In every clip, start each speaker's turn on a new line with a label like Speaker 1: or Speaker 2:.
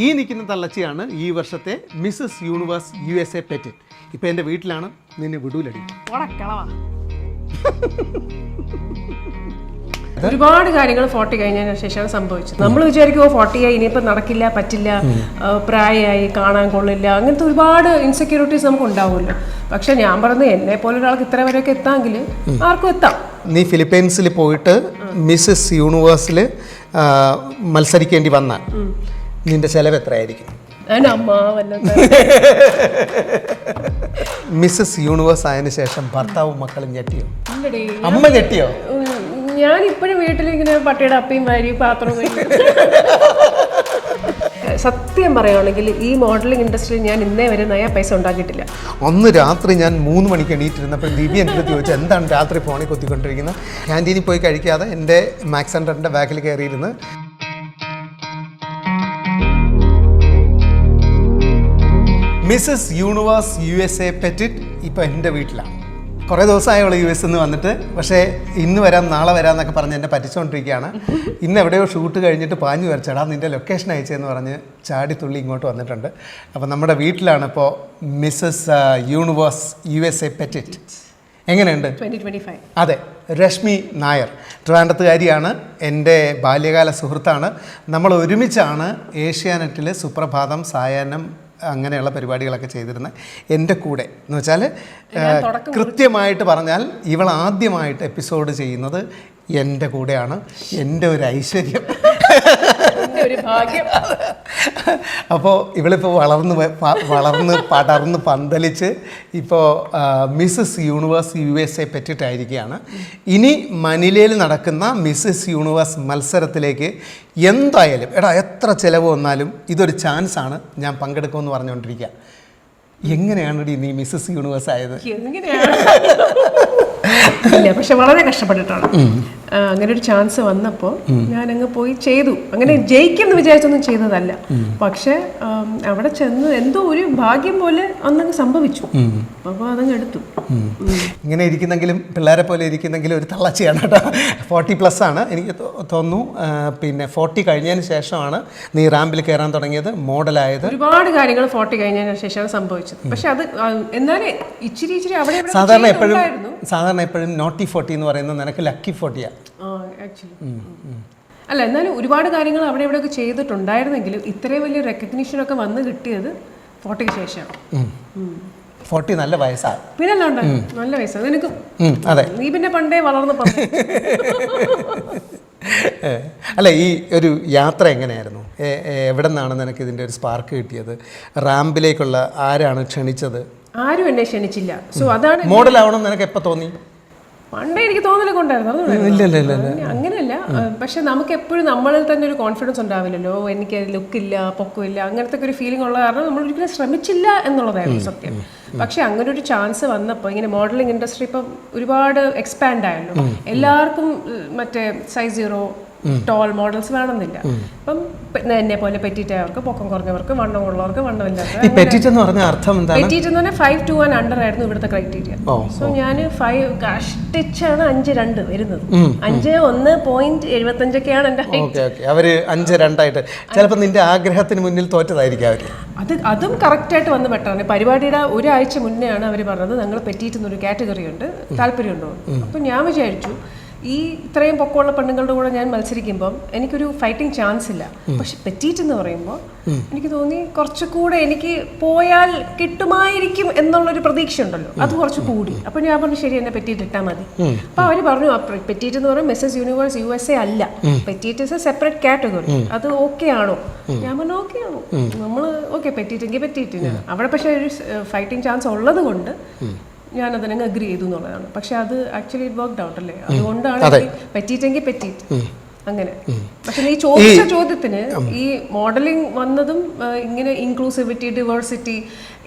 Speaker 1: ഈ നിൽക്കുന്ന തള്ളച്ചിയാണ് ഈ വർഷത്തെ മിസ്സസ് യൂണിവേഴ്സ് USA പെറ്റിറ്റ്. ഇപ്പം എൻ്റെ വീട്ടിലാണ്, നിന്നെ വിടൂലടി.
Speaker 2: ഒരുപാട് കാര്യങ്ങൾ 40 കഴിഞ്ഞതിന് ശേഷമാണ് സംഭവിച്ചത്. നമ്മൾ വിചാരിക്കുമോ 40 ആയി ഇനിയിപ്പോൾ നടക്കില്ല, പറ്റില്ല, പ്രായമായി, കാണാൻ കൊള്ളില്ല, അങ്ങനത്തെ ഒരുപാട് ഇൻസെക്യൂരിറ്റീസ് നമുക്ക് ഉണ്ടാവുമല്ലോ. പക്ഷെ ഞാൻ പറഞ്ഞത് എന്നെ പോലെ ഒരാൾക്ക് ഇത്ര വരെയൊക്കെ എത്താമെങ്കിൽ ആർക്കും എത്താം.
Speaker 1: നീ ഫിലിപ്പൈൻസിൽ പോയിട്ട് മിസ്സസ് യൂണിവേഴ്സിൽ മത്സരിക്കേണ്ടി വന്നാൽ നിന്റെ ചെലവ് എത്രയായിരിക്കും? മിസ്സസ് യൂണിവേഴ്സ് ആയതിനു ശേഷം ഭർത്താവും മക്കളും ഞെട്ടിയോ? അമ്മ ഞെട്ടിയോ?
Speaker 2: ഞാൻ ഇപ്പോഴും വീട്ടിൽ ഇങ്ങനെ പട്ടിയുടെ അപ്പയും വാരി പാത്രവും സത്യം പറയുകയാണെങ്കിൽ ഈ മോഡലിംഗ് ഇൻഡസ്ട്രിയിൽ ഞാൻ ഇന്നേ വരെ നയ പൈസ ഉണ്ടാക്കിയിട്ടില്ല.
Speaker 1: അന്ന് രാത്രി ഞാൻ 3 മണിക്ക് എണീറ്റിരുന്നപ്പോൾ ദിവ്യ എൻ്റെ അടുത്ത് ചോദിച്ചു, എന്താണ് രാത്രി ഫോണിൽ കൊത്തിക്കൊണ്ടിരിക്കുന്നത്? ക്യാൻറ്റീനിൽ പോയി കഴിക്കാതെ എൻ്റെ മാക്സ് സെൻ്ററിൻ്റെ ബാക്കിൽ കയറിയിരുന്ന് മിസ്സസ് യൂണിവേഴ്സ് USA പെറ്റിറ്റ് ഇപ്പോൾ എൻ്റെ വീട്ടിലാണ്. കുറേ ദിവസമായി അവൾ US നിന്ന് വന്നിട്ട്, പക്ഷേ ഇന്ന് വരാം നാളെ വരാം എന്നൊക്കെ പറഞ്ഞ് എന്നെ പറ്റിച്ചുകൊണ്ടിരിക്കുകയാണ്. ഇന്ന് എവിടെയോ ഷൂട്ട് കഴിഞ്ഞിട്ട് പാഞ്ഞു വരച്ചടാ നിൻ്റെ ലൊക്കേഷൻ അയച്ചതെന്ന് പറഞ്ഞ് ചാടിത്തുള്ളി ഇങ്ങോട്ട് വന്നിട്ടുണ്ട്. അപ്പോൾ നമ്മുടെ വീട്ടിലാണ് ഇപ്പോൾ മിസ്സസ് യൂണിവേഴ്സ് USA പെറ്റിറ്റ്. എങ്ങനെയുണ്ട്?
Speaker 2: 2025.
Speaker 1: അതെ, രശ്മി നായർ ട്രിവാൻഡ്രത്തുകാരിയാണ്, എൻ്റെ ബാല്യകാല സുഹൃത്താണ്. നമ്മൾ ഒരുമിച്ചാണ് ഏഷ്യാനെറ്റിൽ സുപ്രഭാതം, സായാഹ്നം അങ്ങനെയുള്ള പരിപാടികളൊക്കെ ചെയ്തിരുന്നത്. എൻ്റെ കൂടെ എന്ന് വെച്ചാൽ കൃത്യമായിട്ട് പറഞ്ഞാൽ ഇവൾ ആദ്യമായിട്ട് എപ്പിസോഡ് ചെയ്യുന്നത് എൻ്റെ കൂടെയാണ്. എൻ്റെ ഒരു ഐശ്വര്യം. അപ്പോൾ ഇവളിപ്പോൾ വളർന്ന് പടർന്ന് പന്തലിച്ച് ഇപ്പോൾ മിസ്സസ് യൂണിവേഴ്സ് USA പെറ്റിട്ടായിരിക്കുകയാണ്. ഇനി മനിലയിൽ നടക്കുന്ന മിസ്സസ് യൂണിവേഴ്സ് മത്സരത്തിലേക്ക് എന്തായാലും എത്ര ചിലവ് വന്നാലും ഇതൊരു ചാൻസാണ്, ഞാൻ പങ്കെടുക്കുമെന്ന് പറഞ്ഞുകൊണ്ടിരിക്കുക. എങ്ങനെയാണ് നീ മിസ്സസ് യൂണിവേഴ്സ് ആയത്?
Speaker 2: ഇല്ല, പക്ഷെ വളരെ കഷ്ടപ്പെട്ടിട്ടാണ്. അങ്ങനെ ഒരു ചാൻസ് വന്നപ്പോൾ ഞാനങ്ങ് പോയി ചെയ്തു. അങ്ങനെ ജയിക്കുമെന്ന് വിചാരിച്ചൊന്നും ചെയ്തതല്ല, പക്ഷെ അവിടെ ചെന്ന് എന്തോ ഒരു ഭാഗ്യം പോലെ അന്നങ്ങ് സംഭവിച്ചു. അപ്പോൾ അതങ്ങ് എടുത്തു.
Speaker 1: ഇങ്ങനെ ഇരിക്കുന്നെങ്കിലും പിള്ളേരെ പോലെ ഇരിക്കുന്നെങ്കിലും ഒരു തള്ളച്ചിയാണ് കേട്ടോ. 40+ ആണ് എനിക്ക് തോന്നുന്നു. പിന്നെ 40 കഴിഞ്ഞതിന് ശേഷമാണ് നീ റാമ്പിൽ കയറാൻ തുടങ്ങിയത്, മോഡലായത്.
Speaker 2: ഒരുപാട് കാര്യങ്ങൾ 40 കഴിഞ്ഞതിന് ശേഷമാണ് സംഭവിച്ചത്. പക്ഷെ അത് എന്നാലും ഇച്ചിരി അവിടെ
Speaker 1: സാധാരണ എപ്പോഴും നോട്ടി 40 എന്ന് പറയുന്നത് നിനക്ക് ലക്കി 40യാണ്.
Speaker 2: അല്ല, എന്നാലും ഒരുപാട് കാര്യങ്ങൾ അവിടെ ഇവിടെയൊക്കെ ചെയ്തിട്ടുണ്ടായിരുന്നെങ്കിലും ഇത്രയും വലിയ റെക്കഗ്നീഷനൊക്കെ വന്ന് കിട്ടിയത് 40 ശേഷമാണ്.
Speaker 1: 40 നല്ല വയസ്സാണ്.
Speaker 2: പിന്നല്ലാണ്ട് നല്ല വയസ്സാണ് നിനക്ക്.
Speaker 1: അതെ,
Speaker 2: നീ പിന്നെ പണ്ടേ വളർന്ന്
Speaker 1: അല്ല, ഈ ഒരു യാത്ര എങ്ങനെയായിരുന്നു? എവിടെ നിന്നാണ് നിനക്ക് ഇതിൻ്റെ ഒരു സ്പാർക്ക് കിട്ടിയത്? റാമ്പിലേക്കുള്ള ആരാണ് ക്ഷണിച്ചത്?
Speaker 2: ആരും എന്നെ ക്ഷണിച്ചില്ല. സോ അതാണ്
Speaker 1: മോഡലാവണം നിനക്ക് എപ്പോൾ തോന്നി?
Speaker 2: പണ്ടേ എനിക്ക് തോന്നലൊക്കെ ഉണ്ടായിരുന്നു. അങ്ങനെയല്ല, പക്ഷെ നമുക്ക് എപ്പോഴും നമ്മളിൽ തന്നെ ഒരു കോൺഫിഡൻസ് ഉണ്ടാവില്ലല്ലോ. എനിക്ക് ലുക്കില്ല, പൊക്കമില്ല, അങ്ങനത്തെ ഒരു ഫീലിംഗ് ഉള്ള കാരണം നമ്മൾ ഒരിക്കലും ശ്രമിച്ചില്ല എന്നുള്ളതായിരുന്നു സത്യം. പക്ഷെ അങ്ങനെ ഒരു ചാൻസ് വന്നപ്പോൾ ഇങ്ങനെ മോഡലിംഗ് ഇൻഡസ്ട്രി ഇപ്പം ഒരുപാട് എക്സ്പാൻഡ് ആയല്ലോ. എല്ലാവർക്കും മറ്റേ size 0 ടോൾ മോഡൽസ് വേണമെന്നില്ല. അപ്പം എന്നെ പോലെ പെറ്റിറ്റായവർക്ക്, പൊക്കം കുറഞ്ഞവർക്ക്, വണ്ണം ഉള്ളവർക്ക്, വണ്ണമില്ലാത്തവർക്ക്.
Speaker 1: പെറ്റിറ്റ് എന്ന് പറഞ്ഞാൽ അർത്ഥം എന്താണ്?
Speaker 2: പെറ്റിറ്റ് എന്ന് പറഞ്ഞാൽ 5 to 1 under ആയിരുന്നു ഇവിടുത്തെ ക്രൈറ്റീരിയ. സോ ഞാൻ 5 കഷ്ടിച്ചാണ് 5'2" വരുന്നത്. 5'1.75" ഒക്കെയാണ് എൻ്റെ ഹൈറ്റ്.
Speaker 1: അവര് 5'2" ആയിട്ട് ചിലപ്പോൾ നിന്റെ ആഗ്രഹത്തിന് മുന്നിൽ തോറ്റതായിരിക്കും അവർ.
Speaker 2: അതും കറക്റ്റായിട്ട് വന്ന് പെട്ടാണ്. പരിപാടിയുടെ ഒരാഴ്ച മുന്നേ ആണ് അവർ പറഞ്ഞത് ഞങ്ങൾ പെറ്റിറ്റ് എന്നൊരു കാറ്റഗറി ഉണ്ട്, താല്പര്യമുണ്ടോ? അപ്പം ഞാൻ വിചാരിച്ചു ഈ ഇത്രയും പൊക്കമുള്ള പെണ്ണുങ്ങളുടെ കൂടെ ഞാൻ മത്സരിക്കുമ്പം എനിക്കൊരു ഫൈറ്റിംഗ് ചാൻസ് ഇല്ല. പക്ഷെ പെറ്റീറ്റ് എന്ന് പറയുമ്പോൾ എനിക്ക് തോന്നി കുറച്ചുകൂടെ എനിക്ക് പോയാൽ കിട്ടുമായിരിക്കും എന്നുള്ളൊരു പ്രതീക്ഷ ഉണ്ടല്ലോ, അത് കുറച്ച് കൂടി. അപ്പോൾ ഞാൻ പറഞ്ഞു ശരി, എന്നെ പെറ്റീറ്റ് ഇട്ടാൽ മതി. അപ്പോൾ അവർ പറഞ്ഞു പെറ്റീറ്റ് എന്ന് പറയുമ്പോൾ മിസ്സസ് യൂണിവേഴ്സ് USA അല്ല, Petit is A separate category, അത് ഓക്കെ ആണോ? ഞാൻ പറഞ്ഞു ഓക്കെ ആണോ, നമ്മൾ ഓക്കെ പെറ്റീറ്റ് എങ്കിൽ പെറ്റീറ്റിന്. അവിടെ പക്ഷേ ഒരു ഫൈറ്റിംഗ് ചാൻസ് ഉള്ളത് കൊണ്ട് ഞാനതിനങ്ങ് അഗ്രി ചെയ്തു എന്നുള്ളതാണ്. പക്ഷെ അത് ആക്ച്വലി ഇറ്റ് വർക്ക്ഡ് ഔട്ട് അല്ലേ, അതുകൊണ്ടാണ് പെറ്റീറ്റെങ്കിൽ പെറ്റീറ്റ് അങ്ങനെ. പക്ഷെ നീ ചോദിച്ച ചോദ്യത്തിന് ഈ മോഡലിംഗ് വന്നതും ഇങ്ങനെ ഇൻക്ലൂസിവിറ്റി, ഡൈവേഴ്സിറ്റി,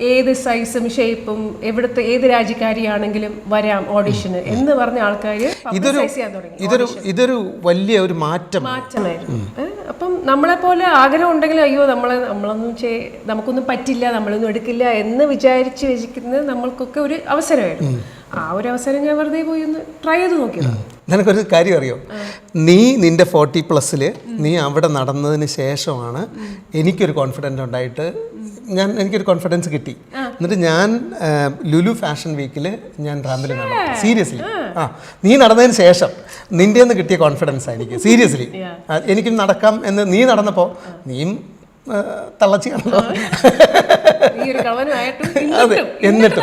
Speaker 2: ഏത് സൈസും ഷേപ്പും എവിടുത്തെ ഏത് രാജ്യക്കാരിയാണെങ്കിലും വരാം ഓഡിഷന് എന്ന് പറഞ്ഞ ആൾക്കാർ
Speaker 1: ഇതൊരു വലിയ ഒരു മാറ്റമായിരുന്നു.
Speaker 2: അപ്പം നമ്മളെപ്പോലെ ആഗ്രഹം ഉണ്ടെങ്കിൽ അയ്യോ നമുക്കൊന്നും പറ്റില്ല, നമ്മളൊന്നും എടുക്കില്ല എന്ന് വിചാരിച്ച് വെച്ചിരിക്കുന്നത് നമ്മൾക്കൊക്കെ ഒരു അവസരമായിരുന്നു. ആ ഒരു അവസരം ഞാൻ വെറുതെ പോയി ഒന്ന് ട്രൈ ചെയ്ത് നോക്കിയതാണ്.
Speaker 1: നിനക്കൊരു കാര്യം അറിയോ, നീ നിൻ്റെ 40+ നീ അവിടെ നടന്നതിന് ശേഷമാണ് എനിക്കൊരു കോൺഫിഡൻസ് ഉണ്ടായിട്ട് എനിക്കൊരു കോൺഫിഡൻസ് കിട്ടി. എന്നിട്ട് ഞാൻ ലുലു ഫാഷൻ വീക്കിൽ ഞാൻ റാമ്പിൽ നടന്നു. സീരിയസ്ലി നീ നടന്നതിന് ശേഷം നിൻ്റെ നിന്ന് കിട്ടിയ കോൺഫിഡൻസാണ് എനിക്ക്. സീരിയസ്ലി എനിക്കും നടക്കാം എന്ന് നീ നടന്നപ്പോൾ നീയും തള്ളച്ചിയാണല്ലോ. എന്നിട്ട്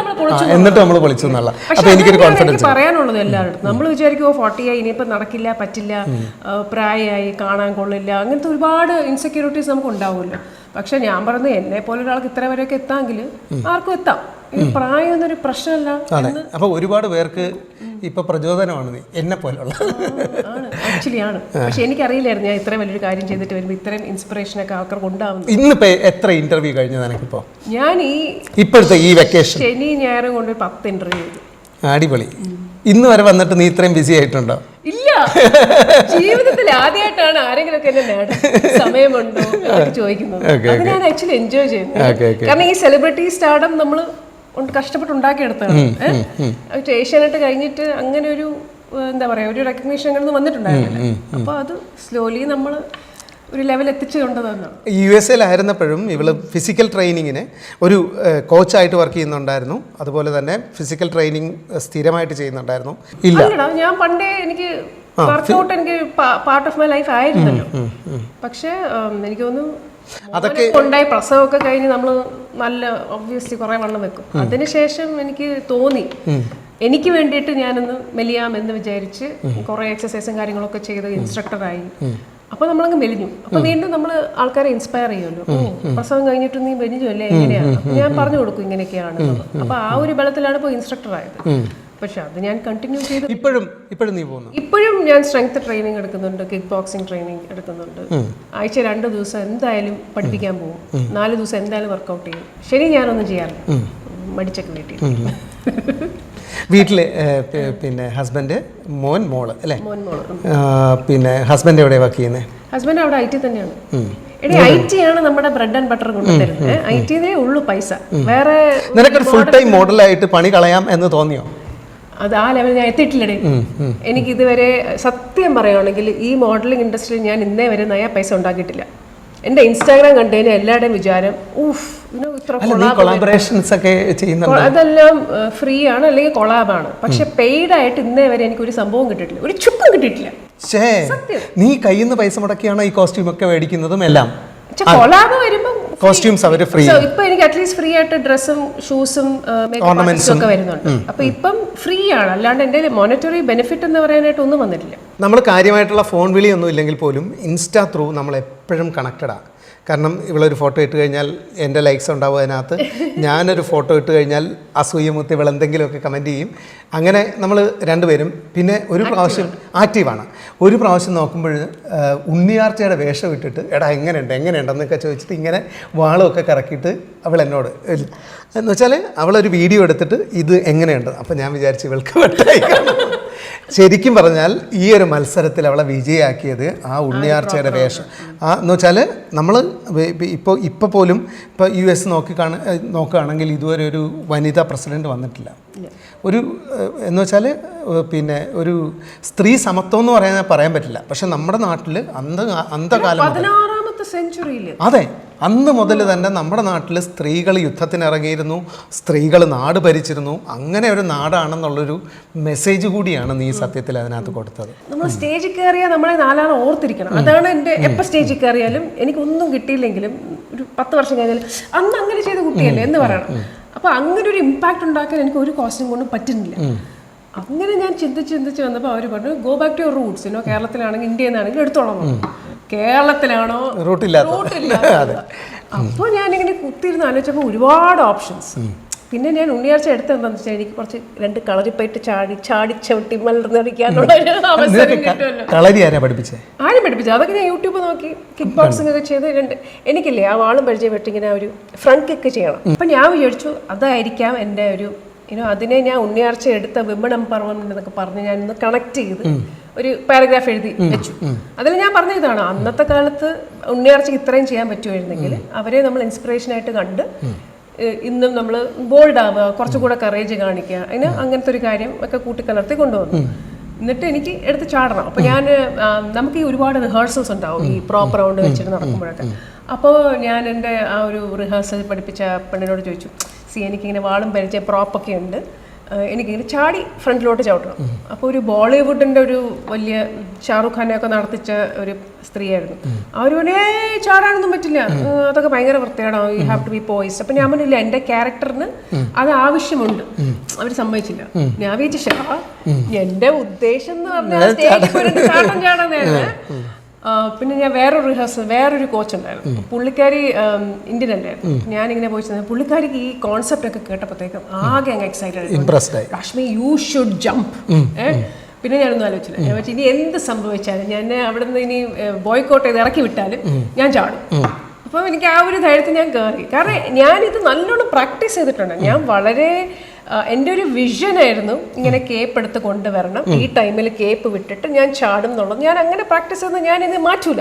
Speaker 1: നമ്മൾ പൊളിച്ചു എന്നുള്ള. അപ്പൊ എനിക്കൊരു കോൺഫിഡൻസ്
Speaker 2: പറയാനുള്ളത് എല്ലാവരും. നമ്മൾ വിചാരിക്കും 40 ആയി ഇനിയിപ്പോൾ നടക്കില്ല, പറ്റില്ല, പ്രായമായി, കാണാൻ കൊള്ളില്ല, അങ്ങനത്തെ ഒരുപാട് ഇൻസെക്യൂരിറ്റീസ് നമുക്ക് ഉണ്ടാവുമല്ലോ. പക്ഷെ ഞാൻ പറഞ്ഞത് എന്നെ പോലെ ഒരാൾക്ക് ഇത്ര വരെയൊക്കെ എത്താമെങ്കിൽ ആർക്കും എത്താം. പ്രായം എന്നൊരു പ്രശ്നമല്ല.
Speaker 1: അപ്പൊ ഒരുപാട് പേർക്ക് ഇപ്പൊ പ്രചോദനമാണ് നീ എന്നെ പോലുള്ള.
Speaker 2: ആക്ച്വലി ആണ്. പക്ഷെ എനിക്കറിയില്ലായിരുന്നു ഞാൻ ഇത്രയും വലിയൊരു കാര്യം ചെയ്തിട്ട് വരുമ്പോൾ ഇത്രയും ഇൻസ്പിറേഷൻ ഒക്കെ ആൾക്കാർക്ക് ഉണ്ടാവുന്നു.
Speaker 1: ഇന്നിപ്പോ എത്ര ഇന്റർവ്യൂ കഴിഞ്ഞു നിനക്കിപ്പോ?
Speaker 2: ഞാൻ
Speaker 1: ഇപ്പോഴത്തെ ഈ വെക്കേഷൻ
Speaker 2: ശനി ഞായറും കൊണ്ട് 10 ഇന്റർവ്യൂ ചെയ്തു.
Speaker 1: അടിപൊളി. ഇന്ന് വരെ വന്നിട്ട് നീ ഇത്രയും ബിസി ആയിട്ടുണ്ടോ?
Speaker 2: ഇല്ല, ജീവിതത്തിൽ ആദ്യമായിട്ടാണ് ആരെങ്കിലും ഒക്കെ എന്നെ സമയമുണ്ടോ ചോദിക്കുന്നത്. അത് ഞാൻ ആക്ച്വലി എൻജോയ് ചെയ്യുന്നു. കാരണം ഈ സെലിബ്രിറ്റി സ്റ്റാർഡം നമ്മൾ കഷ്ടപ്പെട്ട് ഉണ്ടാക്കിയെടുത്താണ്. ഏഷ്യാനെറ്റ് കഴിഞ്ഞിട്ട് അങ്ങനെ ഒരു എന്താ പറയാ ഒരു റെക്കഗ്നീഷൻ അങ്ങനെ വന്നിട്ടുണ്ടായിരുന്നില്ല. അപ്പൊ അത് സ്ലോലി നമ്മൾ ഒരു ലെവൽ എത്തിച്ചുകൊണ്ടതാണ്.
Speaker 1: USA ഇവള് ഫിസിക്കൽ ട്രെയിനിങ്ങിന് ഒരു കോച്ചായിട്ട് വർക്ക് ചെയ്യുന്നുണ്ടായിരുന്നു. അതുപോലെ തന്നെ ഫിസിക്കൽ ട്രെയിനിങ് സ്ഥിരമായിട്ട് ചെയ്യുന്നുണ്ടായിരുന്നു. ഇല്ല,
Speaker 2: ഞാൻ പണ്ടേ എനിക്ക് വർക്കൗട്ട് എനിക്ക് പാർട്ട് ഓഫ് മൈ ലൈഫ് ആയിരുന്നല്ലോ. പക്ഷെ എനിക്ക് തോന്നുന്നു അതൊക്കെ ഉണ്ടായി പ്രസവമൊക്കെ കഴിഞ്ഞ് നമ്മൾ നല്ല ഒബ്വിയസ്ലി കുറെ വണ്ണം വെക്കും. അതിനുശേഷം എനിക്ക് തോന്നി എനിക്ക് വേണ്ടിയിട്ട് ഞാനൊന്ന് മെലിയാമെന്ന് വിചാരിച്ച് കുറെ എക്സസൈസും കാര്യങ്ങളൊക്കെ ചെയ്ത് ഇൻസ്ട്രക്ടറായി. അപ്പൊ നമ്മളങ്ങ് മെലിഞ്ഞു. അപ്പൊ വീണ്ടും നമ്മൾ ആൾക്കാരെ ഇൻസ്പയർ ചെയ്യുമല്ലോ. പ്രസവം കഴിഞ്ഞിട്ട് നീ മെലിഞ്ഞു അല്ലേ, എങ്ങനെയാണ്? ഞാൻ പറഞ്ഞു കൊടുക്കും ഇങ്ങനെയൊക്കെയാണ്. അപ്പൊ ആ ഒരു ബലത്തിലാണ് ഇപ്പോൾ ഇൻസ്ട്രക്ടർ ആയത്. പക്ഷെ അത് ഞാൻ കണ്ടിന്യൂ ചെയ്ത് ഇപ്പോഴും ഞാൻ സ്ട്രെങ്ത് ട്രെയിനിങ് എടുക്കുന്നുണ്ട്, കിക്ക് ബോക്സിംഗ് ട്രെയിനിങ് എടുക്കുന്നുണ്ട്. ആഴ്ച 2 ദിവസം എന്തായാലും പഠിപ്പിക്കാൻ പോകും, 4 ദിവസം എന്തായാലും വർക്കൗട്ട് ചെയ്യും. ശരി, ഞാനൊന്നും ചെയ്യാറില്ല, മടിച്ചൊക്കെ
Speaker 1: വീട്ടില് പിന്നെ ഹസ്ബൻഡ് മോള് അല്ലേ? പിന്നെ ഹസ്ബൻഡ് എവിടെ വർക്ക് ചെയ്യുന്നത്?
Speaker 2: ഹസ്ബൻഡ് അവിടെ IT തന്നെയാണ്. IT ആണ് നമ്മുടെ ബ്രെഡ് ആൻഡ് ബട്ടർ കൊണ്ടുതരുന്നത്. IT-നെ ഉള്ളു പൈസ. വേറെ
Speaker 1: നിനക്കൊരു ഫുൾ ടൈം മോഡലായിട്ട് പണി കളയാം എന്ന് തോന്നിയോ?
Speaker 2: അത് ആ ലെവൽ ഞാൻ എത്തിയിട്ടില്ലേ. എനിക്ക് ഇതുവരെ സത്യം പറയുകയാണെങ്കിൽ ഈ മോഡലിംഗ് ഇൻഡസ്ട്രിയിൽ ഞാൻ ഇന്നേ വരെ നയ പൈസ ഉണ്ടാക്കിയിട്ടില്ല. എൻ്റെ ഇൻസ്റ്റാഗ്രാം കണ്ടതിന് എല്ലാവരുടെയും വിചാരം അതെല്ലാം ഫ്രീ ആണ് അല്ലെങ്കിൽ കൊളാബാണ്. പക്ഷെ പെയ്ഡ് ആയിട്ട് ഇന്നേ വരെ എനിക്ക് ഒരു സംഭവം കിട്ടിയിട്ടില്ല, ഒരു ചുക്കും കിട്ടിയിട്ടില്ല.
Speaker 1: നീ കയ്യിൽ നിന്ന് പൈസ മുടക്കിയാണ് ഈ കോസ്റ്റ്യൂം ഒക്കെ മേടിക്കുന്നതും എല്ലാം.
Speaker 2: കൊളാബ് വരുമ്പോൾ
Speaker 1: കോസ്റ്റ്യൂംസ് അവർ ഫ്രീ.
Speaker 2: ഇപ്പൊ എനിക്ക് അറ്റ്ലീസ്റ്റ് ഫ്രീ ആയിട്ട് ഡ്രസ്സും ഷൂസും ഓർണമെന്റ്സും ഒക്കെ വരുന്നുണ്ട്. അപ്പൊ ഇപ്പം ഫ്രീ ആണ്, അല്ലാണ്ട് എൻ്റെ മോണിറ്ററി ബെനിഫിറ്റ് എന്ന് പറയാനായിട്ട് ഒന്നും വന്നിട്ടില്ല.
Speaker 1: നമ്മൾ കാര്യമായിട്ടുള്ള ഫോൺ വിളിയൊന്നും ഇല്ലെങ്കിൽ പോലും ഇൻസ്റ്റാ ത്രൂ നമ്മൾ എപ്പോഴും കണക്റ്റഡാണ്. കാരണം ഇവളൊരു ഫോട്ടോ ഇട്ട് കഴിഞ്ഞാൽ എൻ്റെ ലൈക്സ് ഉണ്ടാവും അതിനകത്ത്. ഞാനൊരു ഫോട്ടോ ഇട്ട് കഴിഞ്ഞാൽ അസൂയമുത്തി ഇവളെന്തെങ്കിലുമൊക്കെ കമൻറ്റ് ചെയ്യും. അങ്ങനെ നമ്മൾ രണ്ടുപേരും പിന്നെ ഒരു പ്രാവശ്യം ആക്റ്റീവാണ്. ഒരു പ്രാവശ്യം നോക്കുമ്പോൾ ഉണ്ണിയാർച്ചയുടെ വേഷം ഇട്ടിട്ട് എടാ എങ്ങനെയുണ്ടെന്നൊക്കെ ചോദിച്ചിട്ട് ഇങ്ങനെ വാളമൊക്കെ കറക്കിയിട്ട് അവൾ എന്നോട് എന്ന് വെച്ചാൽ അവളൊരു വീഡിയോ എടുത്തിട്ട് ഇത് എങ്ങനെയുണ്ട്. അപ്പം ഞാൻ വിചാരിച്ചു ഇവൾക്ക് വെട്ടായി. ശരിക്കും പറഞ്ഞാൽ ഈ ഒരു മത്സരത്തിൽ അവളെ വിജയാക്കിയത് ആ ഉണ്ണിയാർച്ചയുടെ വേഷം. എന്ന് വെച്ചാൽ നമ്മൾ ഇപ്പോൾ പോലും ഇപ്പോൾ US നോക്കുകയാണെങ്കിൽ ഇതുവരെ ഒരു വനിതാ പ്രസിഡന്റ് വന്നിട്ടില്ല. ഒരു എന്ന് വെച്ചാൽ പിന്നെ ഒരു സ്ത്രീ സമത്വം എന്ന് പറയാൻ പറ്റില്ല. പക്ഷെ നമ്മുടെ നാട്ടിൽ അന്ധകാലം അതെ അന്ന് മുതൽ തന്നെ നമ്മുടെ നാട്ടിൽ സ്ത്രീകൾ യുദ്ധത്തിനിറങ്ങിയിരുന്നു, സ്ത്രീകൾ നാട് ഭരിച്ചിരുന്നു. അങ്ങനെ ഒരു നാടാണെന്നുള്ളൊരു മെസ്സേജ് കൂടിയാണ് നീ സത്യത്തിൽ അതിനകത്ത് കൊടുത്തത്.
Speaker 2: നമ്മൾ സ്റ്റേജിൽ കയറിയാൽ നമ്മളെ 4 ആൾ ഓർത്തിരിക്കണം. അതാണ് എൻ്റെ എപ്പോൾ സ്റ്റേജിൽ കയറിയാലും എനിക്കൊന്നും കിട്ടിയില്ലെങ്കിലും ഒരു 10 വർഷം കഴിഞ്ഞാൽ അന്ന് അങ്ങനെ ചെയ്ത കുട്ടിയല്ലേ എന്ന് പറയണം. അപ്പോൾ അങ്ങനെ ഒരു ഇമ്പാക്റ്റ് ഉണ്ടാക്കാൻ എനിക്ക് ഒരു കോസ്റ്റ്യൂം കൊണ്ടും പറ്റുന്നില്ല. അങ്ങനെ ഞാൻ ചിന്തിച്ച് വന്നപ്പോൾ അവർ പറഞ്ഞു go back to your roots. കേരളത്തിലാണെങ്കിൽ ഇന്ത്യയിൽ നിന്നാണെങ്കിൽ എടുത്തോളാം. കേരളത്തിലാണോ റൂട്ടില്ല. അപ്പോൾ ഞാനിങ്ങനെ കുത്തിയിരുന്ന് ആലോചിച്ചപ്പോൾ ഒരുപാട് ഓപ്ഷൻസ്. പിന്നെ ഞാൻ ഉണ്ണിയാഴ്ച എടുത്തെന്താണെന്ന് വെച്ചാൽ എനിക്ക് കുറച്ച് 2 കളരിപ്പയിട്ട് ചാടി ചവിട്ടി മലർന്നടിക്കാനുള്ള അവസരം കിട്ടുമല്ലോ. ആരും പഠിപ്പിച്ചത് അതൊക്കെ ഞാൻ യൂട്യൂബ് നോക്കി കിക്ക് ബോക്സിംഗ് ഒക്കെ ചെയ്ത് എനിക്കില്ലേ ആ വാളും പരിചയപ്പെട്ട് ഇങ്ങനെ ഒരു ഫ്രണ്ട് കിക്ക് ചെയ്യണം. അപ്പം ഞാൻ വിചാരിച്ചു അതായിരിക്കാം എൻ്റെ ഒരു അതിനെ ഞാൻ ഉണ്ണിയാഴ്ച എടുത്ത വിമൺ എംപവർമെന്റ് എന്നൊക്കെ പറഞ്ഞ് ഞാൻ ഇന്ന് കണക്ട് ചെയ്ത് ഒരു പാരഗ്രാഫ് എഴുതി വെച്ചു. അതിൽ ഞാൻ പറഞ്ഞ ഇതാണ്, അന്നത്തെ കാലത്ത് ഉണ്ണിയാഴ്ചക്ക് ഇത്രയും ചെയ്യാൻ പറ്റുമായിരുന്നെങ്കിൽ അവരെ നമ്മൾ ഇൻസ്പിറേഷനായിട്ട് കണ്ട് ഇന്നും നമ്മൾ ബോൾഡ് ആവുക, കുറച്ചുകൂടെ കറേജ് കാണിക്കുക, അങ്ങനത്തെ ഒരു കാര്യം ഒക്കെ കൂട്ടിക്കലർത്തി കൊണ്ടുവന്നു. എന്നിട്ട് എനിക്ക് എടുത്ത് ചാടണം. അപ്പോൾ ഞാൻ നമുക്ക് ഈ ഒരുപാട് റിഹേഴ്സൽസ് ഉണ്ടാവും ഈ പ്രോപ്പർ റൗണ്ട് വെച്ചിട്ട് നടക്കുമ്പോഴൊക്കെ. അപ്പോൾ ഞാൻ എൻ്റെ ആ ഒരു റിഹേഴ്സൽ പഠിപ്പിച്ച പെണ്ണിനോട് ചോദിച്ചു, എനിക്കിങ്ങനെ വാളും പരിചയ പ്രോപ്പൊക്കെ ഉണ്ട്, എനിക്കിങ്ങനെ ചാടി ഫ്രണ്ടിലോട്ട് ചവിട്ടണം. അപ്പോൾ ഒരു ബോളിവുഡിൻ്റെ ഒരു വലിയ ഷാറുഖ് ഖാനെയൊക്കെ നടത്തിച്ച ഒരു സ്ത്രീയായിരുന്നു. അവർ പറഞ്ഞേ ചാടാനൊന്നും പറ്റില്ല, അതൊക്കെ ഭയങ്കര വൃത്തിയാണോ, you have to be poised. അപ്പം ഞാൻ പറഞ്ഞില്ല, എൻ്റെ ക്യാരക്ടറിന് അത് ആവശ്യമുണ്ട്. അവർ സമ്മതിച്ചില്ല. ഞാൻ വിചാരിച്ചു എൻ്റെ ഉദ്ദേശം എന്ന് പറഞ്ഞാൽ സ്റ്റേജിൽ ചാട്ടം ചാടാനായിരുന്നു. പിന്നെ ഞാൻ വേറൊരു കോച്ച് ഉണ്ടായിരുന്നു. പുള്ളിക്കാരി ഇന്ത്യൻ അല്ലായിരുന്നു. ഞാനിങ്ങനെ പോയി പുള്ളിക്കാരിക്ക് ഈ കോൺസെപ്റ്റ് ഒക്കെ കേട്ടപ്പോഴത്തേക്കും ആകെ അങ്ങ് excited. Kashmir you should jump. പിന്നെ ഞാനൊന്നും ആലോചിച്ചില്ല. ഞാൻ വെച്ചാൽ ഇനി എന്ത് സംഭവിച്ചാലും ഞാൻ അവിടെ നിന്ന് ഇനി ബോയ്ക്കോട്ട് ചെയ്ത് ഇറക്കി വിട്ടാലും ഞാൻ ചാടും. അപ്പോൾ എനിക്ക് ആ ഒരു ധൈര്യത്തിൽ ഞാൻ കയറി. കാരണം ഞാനിത് നല്ലോണം പ്രാക്ടീസ് ചെയ്തിട്ടുണ്ട്. ഞാൻ വളരെ എൻ്റെ ഒരു വിഷനായിരുന്നു ഇങ്ങനെ കേപ്പ് എടുത്ത് കൊണ്ടുവരണം, ഈ ടൈമിൽ കേപ്പ് വിട്ടിട്ട് ഞാൻ ചാടും എന്നുള്ളത്. ഞാൻ അങ്ങനെ പ്രാക്ടീസ് ചെയ്യുന്നത് ഞാനിത് മാറ്റൂല.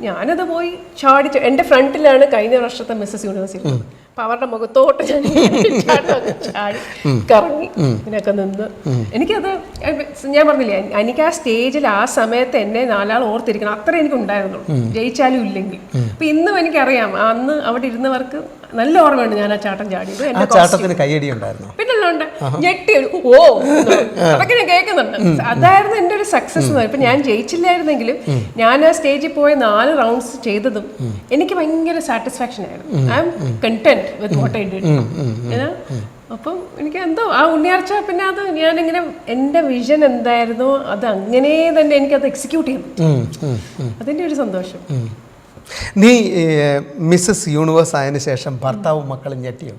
Speaker 2: ഞാനത് പോയി ചാടി. എൻ്റെ ഫ്രണ്ടിലാണ് കഴിഞ്ഞ വർഷത്തെ മിസ്സസ് യൂണിവേഴ്സിറ്റി. അപ്പം അവരുടെ മുഖത്തോട്ട് ഞാൻ ചാടി കറങ്ങി ഇതിനൊക്കെ നിന്ന്. എനിക്കത് ഞാൻ പറഞ്ഞില്ലേ, എനിക്ക് ആ സ്റ്റേജിൽ ആ സമയത്ത് എന്നെ 4 ആൾ ഓർത്തിരിക്കണം, അത്ര എനിക്ക് ഉണ്ടായിരുന്നുള്ളൂ, ജയിച്ചാലും ഇല്ലെങ്കിൽ. അപ്പം ഇന്നും എനിക്കറിയാം അന്ന് അവിടെ ഇരുന്നവർക്ക് നല്ല ഓർമ്മയുണ്ട് ഞാൻ ആ ചാട്ടം ചാടിയത്. പിന്നല്ലോണ്ട് ഞെട്ടി ഓ അതൊക്കെ ഞാൻ കേൾക്കുന്നുണ്ട്. അതായിരുന്നു എൻ്റെ ഒരു സക്സസ്. ഇപ്പം ഞാൻ ജയിച്ചില്ലായിരുന്നെങ്കിലും ഞാൻ ആ സ്റ്റേജിൽ പോയ 4 റൗണ്ട്സ് ചെയ്തതും എനിക്ക് ഭയങ്കര സാറ്റിസ്ഫാക്ഷൻ ആയിരുന്നു. I M content with what I did. അപ്പം എനിക്ക് എന്തോ ആ ഉണ്ണിയാർച്ച പിന്നെ അത് ഞാനിങ്ങനെ എൻ്റെ വിഷൻ എന്തായിരുന്നോ അത് അങ്ങനെ തന്നെ എനിക്കത് എക്സിക്യൂട്ട് ചെയ്യാൻ പറ്റും. അതിൻ്റെ ഒരു സന്തോഷം.
Speaker 1: നീ മിസ്സസ് യൂണിവേഴ്സ് ആയതിനു ശേഷം ഭർത്താവും മക്കളും ഞെട്ടിയോ?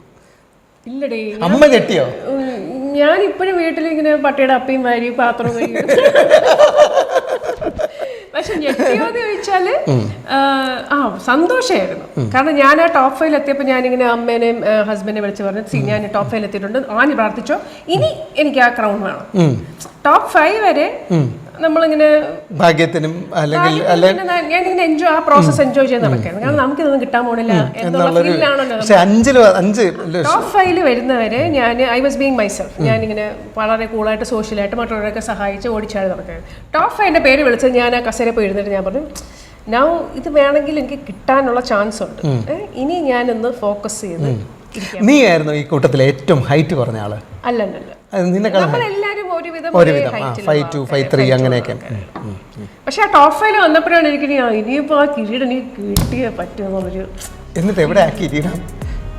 Speaker 2: ഇല്ലടേ,
Speaker 1: അമ്മ ഞെട്ടിയോ?
Speaker 2: ഞാൻ ഇപ്പോഴും വീട്ടിൽ ഇങ്ങനെ പട്ടിയുടെ അപ്പയും വാരി പാത്രവും കഴിയും. പക്ഷെ ഞെട്ടിയോന്ന് ചോദിച്ചാല് സന്തോഷമായിരുന്നു. കാരണം ഞാൻ ആ ടോപ്പ് 5 എത്തിയപ്പോൾ ഞാനിങ്ങനെ അമ്മേനെയും ഹസ്ബൻഡിനെ വിളിച്ച് പറഞ്ഞു, ഞാൻ ടോപ്പ് 5 എത്തിയിട്ടുണ്ട്, ആഞ്ഞ് പ്രാർത്ഥിച്ചോ, ഇനി എനിക്ക് ആ ക്രൗൺ വേണം. ടോപ്പ് 5 വരെ നമ്മളിങ്ങനെ
Speaker 1: ഭാഗ്യത്തിനും അല്ലെങ്കിൽ
Speaker 2: ഞാനിങ്ങനെ എൻജോയ് ആ പ്രോസസ് എൻജോയ് ചെയ്ത് നടക്കായിരുന്നു. കാരണം നമുക്കിതൊന്നും കിട്ടാൻ പോണില്ല എന്നുള്ള ഫീലാണല്ലോ. ടോപ്പ് 5 വരുന്നവരെ ഞാൻ ഐ വാസ് ബീങ് മൈസെൽഫ്. ഞാനിങ്ങനെ വളരെ കൂളായിട്ട് സോഷ്യലായിട്ട് മറ്റുള്ളവരൊക്കെ സഹായിച്ച് ഓടിച്ചാടി നടക്കായിരുന്നു. ടോപ്പ് 5 പേര് വിളിച്ചത് ഞാൻ ആ കസേര പോയി ഇരുന്നിട്ട് ഞാൻ പറഞ്ഞു, നൗ ഇത് വേണമെങ്കിൽ എനിക്ക് കിട്ടാനുള്ള ചാൻസ് ഉണ്ട്, ഇനി ഞാനൊന്ന് ഫോക്കസ് ചെയ്ത്.
Speaker 1: നീ ആയിരുന്നു ഈ കൂട്ടത്തിൽ ഏറ്റവും ഹൈറ്റ് കുറഞ്ഞ ആള്?
Speaker 2: അല്ലല്ല, നമ്മളെല്ലാരും ഒരുവിധം
Speaker 1: 5'2", 5'3" അങ്ങനെയൊക്കെ.
Speaker 2: പക്ഷെ ആ ടോപ്പ് 5 വന്നപ്പോഴാണ് എനിക്ക് ഇനിയിപ്പോ ആ കിരീടം എനിക്ക് കിട്ടിയേ പറ്റുമെന്നുള്ളൊരു.
Speaker 1: എന്നിട്ട് എവിടെ ആ കിരീടം?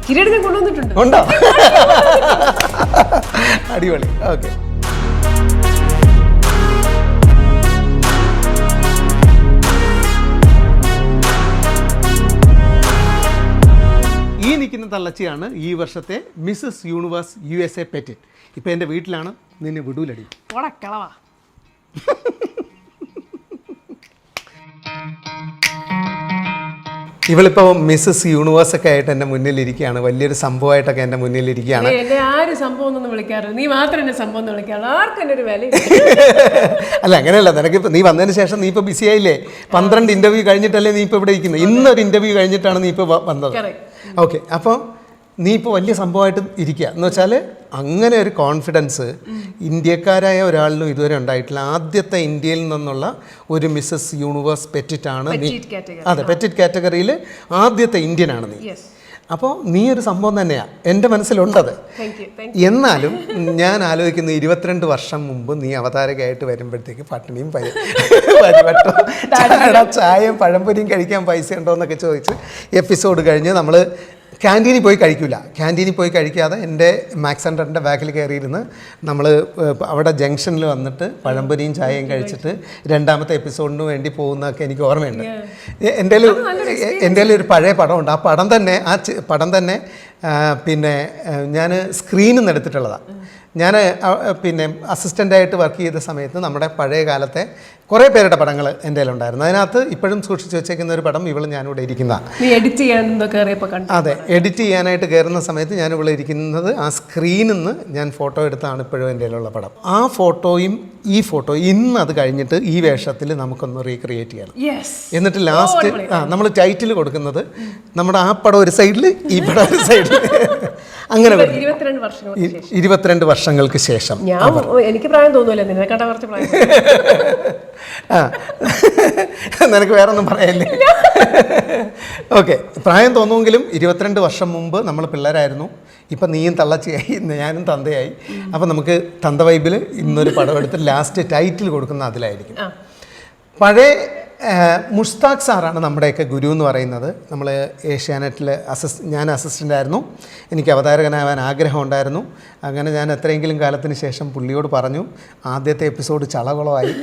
Speaker 2: കിരീടം ഞാൻ കൊണ്ടുവന്നിട്ടുണ്ട്.
Speaker 1: ഉണ്ടോ? അടിപൊളി. ഓക്കെ. ഈ നിൽക്കുന്ന തള്ളച്ചിയാണ് ഈ വർഷത്തെ മിസ്സസ് യൂണിവേഴ്സ് USA പെറ്റിറ്റ്. ഇപ്പം എൻ്റെ വീട്ടിലാണ്, നിന്നെ വിടൂലടി.
Speaker 2: കളവാ.
Speaker 1: ഇവളിപ്പോൾ മിസ്സസ് യൂണിവേഴ്സ് ഒക്കെ ആയിട്ട് എൻ്റെ മുന്നിലിരിക്കുകയാണ്, വലിയൊരു സംഭവമായിട്ടൊക്കെ എൻ്റെ മുന്നിലിരിക്കുകയാണ്.
Speaker 2: എന്നെ ആരും സംഭവം ഒന്നും വിളിക്കാറില്ല, നീ മാത്രം എന്നെ സംഭവം എന്ന് വിളിക്കാറുള്ളൂ. ആർക്കും എൻ്റെ ഒരു വില.
Speaker 1: അല്ല അങ്ങനെയല്ല, നിനക്കിപ്പോൾ നീ വന്നതിന് ശേഷം നീ ഇപ്പോൾ ബിസി ആയില്ലേ? 12 ഇൻ്റർവ്യൂ കഴിഞ്ഞിട്ടല്ലേ നീ ഇപ്പോൾ ഇവിടെ ഇരിക്കുന്നത്? ഇന്നൊരു ഇൻ്റർവ്യൂ കഴിഞ്ഞിട്ടാണ് നീ ഇപ്പോൾ വന്നത്. ഓക്കെ, അപ്പോൾ നീ ഇപ്പോൾ വലിയ സംഭവമായിട്ട് ഇരിക്കുക എന്ന് വെച്ചാൽ അങ്ങനെ ഒരു കോൺഫിഡൻസ് ഇന്ത്യക്കാരായ ഒരാളിനും ഇതുവരെ ഉണ്ടായിട്ടില്ല. ആദ്യത്തെ ഇന്ത്യയിൽ നിന്നുള്ള ഒരു മിസ്സസ് യൂണിവേഴ്സ് പെറ്റിറ്റാണ് നീ. അതെ, പെറ്റിറ്റ് കാറ്റഗറിയിൽ ആദ്യത്തെ ഇന്ത്യനാണ് നീ. അപ്പോൾ നീ ഒരു സംഭവം തന്നെയാണ്, എൻ്റെ മനസ്സിലുണ്ടത്. എന്നാലും ഞാൻ ആലോചിക്കുന്നു, 22 വർഷം മുമ്പ് നീ അവതാരകയായിട്ട് വരുമ്പോഴത്തേക്ക് പട്ടിണിയും പരിവട്ടം ചായയും പഴംപൊരിയും കഴിക്കാൻ പൈസ ഉണ്ടോ എന്നൊക്കെ ചോദിച്ച് എപ്പിസോഡ് കഴിഞ്ഞ് നമ്മൾ ക്യാൻറ്റീനിൽ പോയി കഴിക്കില്ല. ക്യാൻറ്റീനിൽ പോയി കഴിക്കാതെ എൻ്റെ മാക്സ് സെൻ്ററിൻ്റെ ബാക്കിൽ കയറിയിരുന്ന് നമ്മൾ അവിടെ ജംഗ്ഷനിൽ വന്നിട്ട് പഴംപൊരിയും ചായയും കഴിച്ചിട്ട് 2ാമത്തെ എപ്പിസോഡിന് വേണ്ടി പോകുന്നതൊക്കെ എനിക്ക് ഓർമ്മയുണ്ട്. എൻ്റെ ഒരു പഴയ പടമുണ്ട്. ആ പടം തന്നെ പിന്നെ ഞാൻ സ്ക്രീനിൽ നിന്ന് എടുത്തിട്ടുള്ളതാണ്. ഞാൻ പിന്നെ അസിസ്റ്റൻ്റായിട്ട് വർക്ക് ചെയ്ത സമയത്ത് നമ്മുടെ പഴയ കാലത്തെ കുറേ പേരുടെ പടങ്ങൾ എൻ്റെ കയ്യിലുണ്ടായിരുന്നു. അതിനകത്ത് ഇപ്പോഴും സൂക്ഷിച്ച് വെച്ചേക്കുന്ന ഒരു പടം ഇവൾ ഞാനിവിടെ ഇരിക്കുന്നതാണ്. അതെ, എഡിറ്റ് ചെയ്യാനായിട്ട് കയറുന്ന സമയത്ത് ഞാൻ ഇവിടെ ഇരിക്കുന്നത് ആ സ്ക്രീനിൽ നിന്ന് ഞാൻ ഫോട്ടോ എടുത്താണ് ഇപ്പോഴും എൻ്റെ കയ്യിലുള്ള പടം. ആ ഫോട്ടോയും ഈ ഫോട്ടോയും ഇന്ന് അത് കഴിഞ്ഞിട്ട് ഈ വേഷത്തിൽ നമുക്കൊന്ന് റീക്രിയേറ്റ് ചെയ്യണം. എന്നിട്ട് ലാസ്റ്റ് നമ്മൾ ടൈറ്റിൽ കൊടുക്കുന്നത് നമ്മുടെ ആ പടം ഒരു സൈഡിൽ, ഈ പടം ഒരു സൈഡിൽ, അങ്ങനെ
Speaker 2: 22 വർഷങ്ങൾക്ക് ശേഷം.
Speaker 1: 22 വർഷങ്ങൾക്ക് ശേഷം
Speaker 2: എനിക്ക് പ്രായം തോന്നുമല്ലോ, നിന്നെക്കാട്ട കുറച്ച് പ്രായം.
Speaker 1: ആ നിനക്ക് വേറെ ഒന്നും പറയല്ലേ? ഓക്കെ, പ്രായം തോന്നുമെങ്കിലും 22 വർഷം മുമ്പ് നമ്മൾ പിള്ളേരായിരുന്നു. ഇപ്പം നീയും തള്ളച്ചിയായി, ഞാനും തന്തയായി. അപ്പം നമുക്ക് തന്ത വൈബിൽ ഇന്നൊരു പടം എടുത്ത് ലാസ്റ്റ് ടൈറ്റിൽ കൊടുക്കുന്ന അതിലായിരിക്കും. പഴയ മുഷ്താഖ് സാറാണ് നമ്മുടെയൊക്കെ ഗുരു എന്ന് പറയുന്നത്. നമ്മൾ ഏഷ്യാനെറ്റിൽ ഞാൻ അസിസ്റ്റൻ്റ് ആയിരുന്നു. എനിക്ക് അവതാരകനാവാൻ ആഗ്രഹം ഉണ്ടായിരുന്നു. അങ്ങനെ ഞാൻ എത്രയെങ്കിലും കാലത്തിന് ശേഷം പുള്ളിയോട് പറഞ്ഞു, ആദ്യത്തെ എപ്പിസോഡ് ചളകുളമായി.